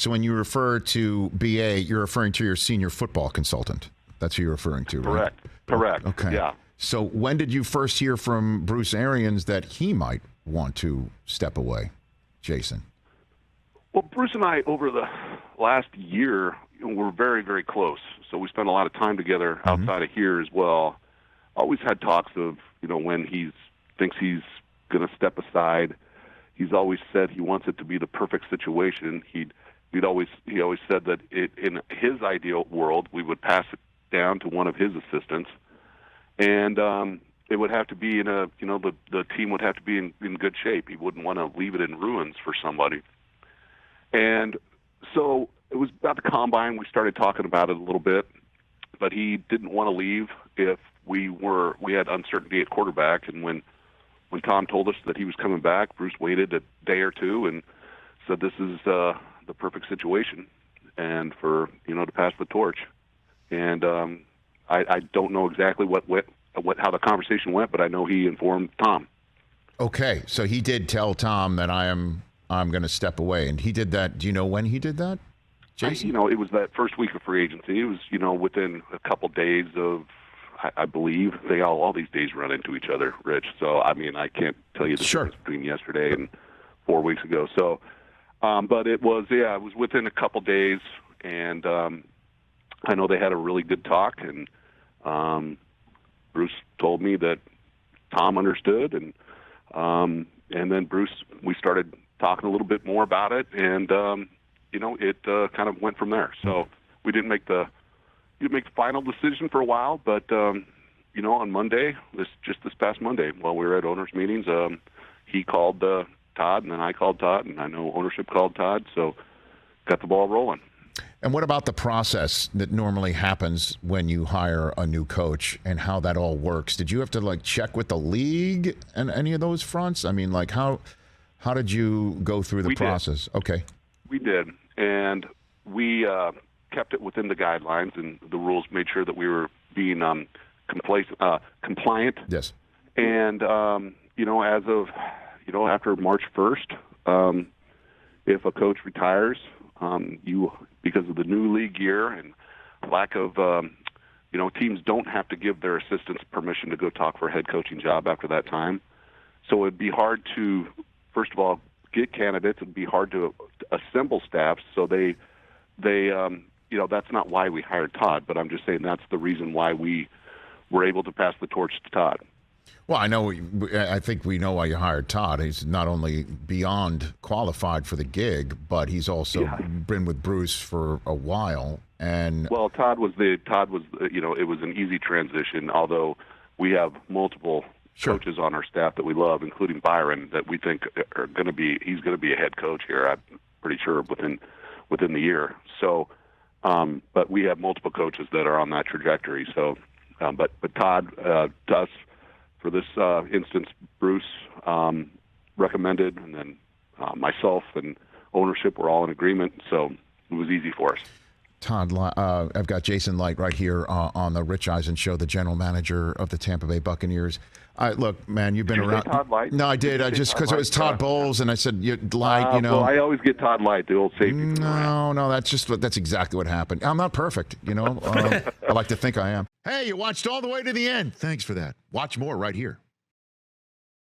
So when you refer to BA, you're referring to your senior football consultant. That's who you're referring to, right? Correct. Okay. Yeah. So when did you first hear from Bruce Arians that he might want to step away, Jason? Well, Bruce and I, over the last year, were very, very close. So we spent a lot of time together outside of here as well. Always had talks of, when he thinks he's going to step aside. He's always said he wants it to be the perfect situation. He always said that in his ideal world, we would pass it down to one of his assistants, and it would have to be the team would have to be in good shape. He wouldn't want to leave it in ruins for somebody. And so it was about the combine. We started talking about it a little bit, but he didn't want to leave if we had uncertainty at quarterback. And when Tom told us that he was coming back, Bruce waited a day or two and said, "This is the perfect situation, and to pass the torch." And I don't know exactly how the conversation went, but I know he informed Tom. Okay, so he did tell Tom that I'm going to step away, and he did that. Do you know when he did that, Jason? It was that first week of free agency. It was within a couple days of. I believe all these days run into each other, Rich. So I can't tell you the difference between yesterday and 4 weeks ago. So, but it was within a couple days, and I know they had a really good talk, and Bruce told me that Tom understood, and then Bruce, we started talking a little bit more about it, and it kind of went from there. So we didn't make the final decision for a while, but on Monday, this past Monday, while we were at owners' meetings, he called Todd, and then I called Todd, and I know ownership called Todd, so got the ball rolling. And what about the process that normally happens when you hire a new coach and how that all works? Did you have to check with the league and any of those fronts? How did you go through the process? Okay. We did, and we kept it within the guidelines and the rules, made sure that we were being compliant. Yes. And, as of, after March 1st, if a coach retires, because of the new league year and lack of, teams don't have to give their assistants permission to go talk for a head coaching job after that time. So it'd be hard to, first of all, get candidates. It'd be hard to assemble staffs. So they that's not why we hired Todd, but I'm just saying that's the reason why we were able to pass the torch to Todd. Well, I think we know why you hired Todd. He's not only beyond qualified for the gig, but he's also been with Bruce for a while. And well, Todd was it was an easy transition, although we have multiple coaches on our staff that we love, including Byron, that we think he's going to be a head coach here. I'm pretty sure within the year. So, but we have multiple coaches that are on that trajectory. So, but Todd, to us, for this instance, Bruce recommended, and then myself and ownership were all in agreement. So it was easy for us. Todd, I've got Jason Licht right here on the Rich Eisen Show, the general manager of the Tampa Bay Buccaneers. Look, man, you've been Did you around. say Todd Light? No, I did. I just because it was Todd Bowles, and I said Light. Well, I always get Todd Light, the old safety. No, that's exactly what happened. I'm not perfect, I like to think I am. Hey, you watched all the way to the end. Thanks for that. Watch more right here.